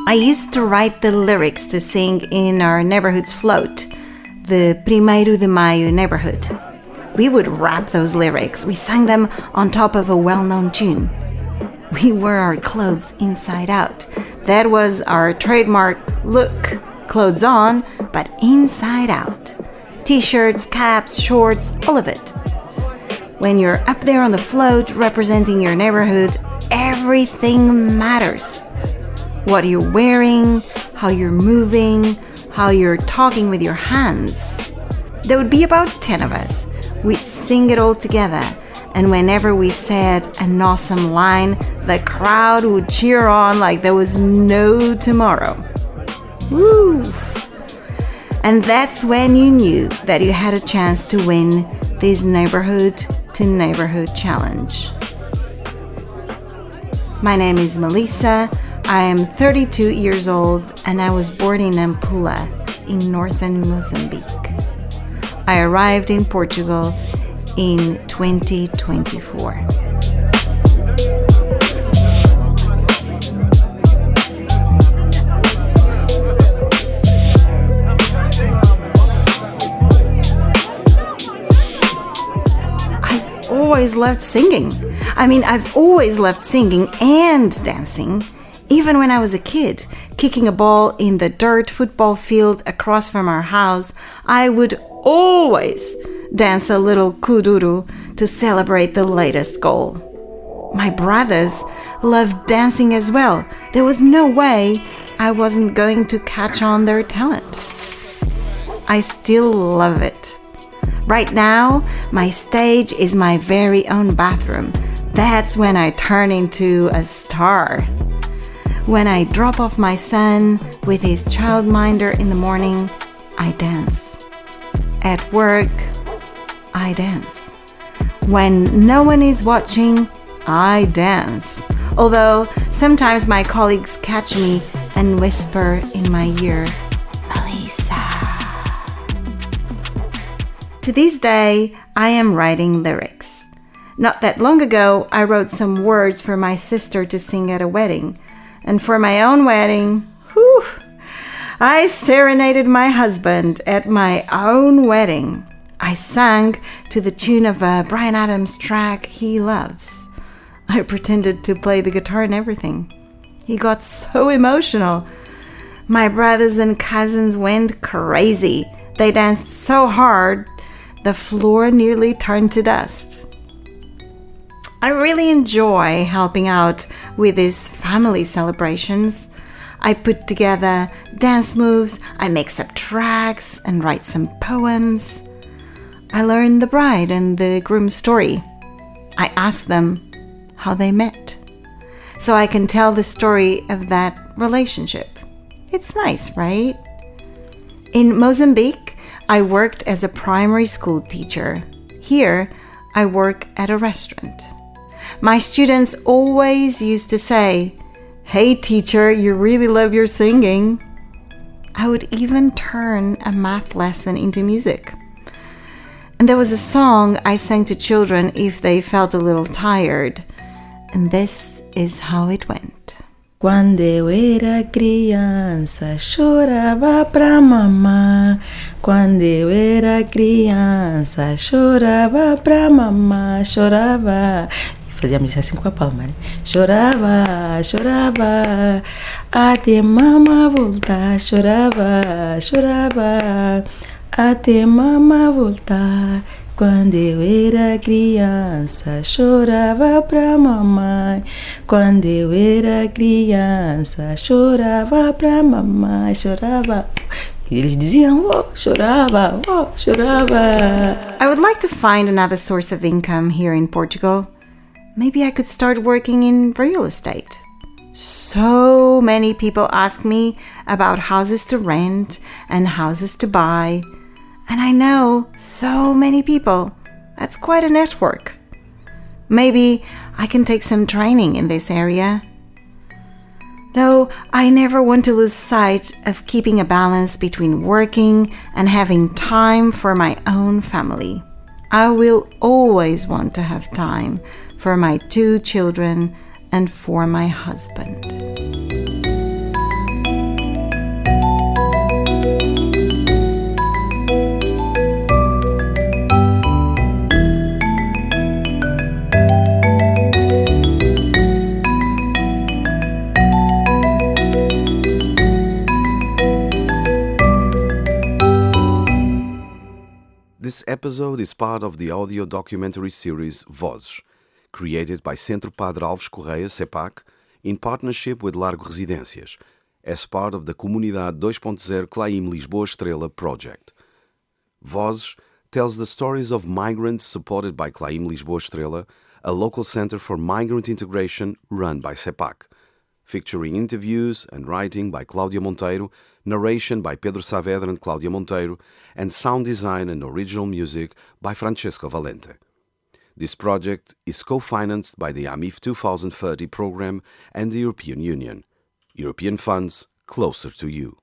I used to write the lyrics to sing in our neighborhood's float, the 1 de Maio neighborhood. We would rap those lyrics. We sang them on top of a well-known tune. We wore our clothes inside out. That was our trademark look. Clothes on, but inside out. T-shirts, caps, shorts, all of it. When you're up there on the float representing your neighborhood, everything matters. What you're wearing, how you're moving, how you're talking with your hands. There would be about 10 of us. We'd sing it all together, and whenever we said an awesome line, the crowd would cheer on like there was no tomorrow. Woo! And that's when you knew that you had a chance to win this neighborhood to neighborhood challenge. My name is Melissa. I am 32 years old and I was born in Nampula in northern Mozambique. I arrived in Portugal in 2024. I've always loved singing. I've always loved singing and dancing. Even when I was a kid, kicking a ball in the dirt football field across from our house, I would always dance a little kuduro to celebrate the latest goal. My brothers loved dancing as well. There was no way I wasn't going to catch on their talent. I still love it. Right now, my stage is my very own bathroom. That's when I turn into a star. When I drop off my son with his childminder in the morning, I dance. At work, I dance. When no one is watching, I dance. Although sometimes my colleagues catch me and whisper in my ear, Melissa. To this day, I am writing lyrics. Not that long ago, I wrote some words for my sister to sing at a wedding. And for my own wedding, I serenaded my husband at my own wedding. I sang to the tune of a Bryan Adams track he loves. I pretended to play the guitar and everything. He got so emotional. My brothers and cousins went crazy. They danced so hard, the floor nearly turned to dust. I really enjoy helping out with these family celebrations. I put together dance moves, I mix up tracks and write some poems. I learn the bride and the groom's story. I ask them how they met, so I can tell the story of that relationship. It's nice, right? In Mozambique, I worked as a primary school teacher. Here, I work at a restaurant. My students always used to say, "Hey teacher, you really love your singing." I would even turn a math lesson into music. And there was a song I sang to children if they felt a little tired. And this is how it went. Quando eu era criança, chorava pra mamar. Quando eu era criança, chorava pra mamar. Chorava. Fazíamos isso assim com a palma, né? Chorava, chorava, até mama voltar. Chorava, chorava, até mama voltar. Quando eu era criança, chorava pra mamãe. Quando eu era criança, chorava pra mamãe. Chorava. E eles diziam, oh, chorava, oh, chorava. I would like to find another source of income here in Portugal. Maybe I could start working in real estate. So many people ask me about houses to rent and houses to buy. And I know so many people. That's quite a network. Maybe I can take some training in this area. Though I never want to lose sight of keeping a balance between working and having time for my own family. I will always want to have time for my 2 children and for my husband. episode is part of the audio documentary series VOZES, created by Centro Padre Alves Correia, CEPAC, in partnership with Largo Residências, as part of the ComUnidade 2.0 CLAIM Lisboa-Estrela project. VOZES tells the stories of migrants supported by CLAIM Lisboa-Estrela, a local center for migrant integration run by CEPAC, featuring interviews and writing by Cláudia Monteiro, narration by Pedro Saavedra and Cláudia Monteiro, and sound design and original music by Francesco Valente. This project is co-financed by the AMIF 2030 program and the European Union. European funds closer to you.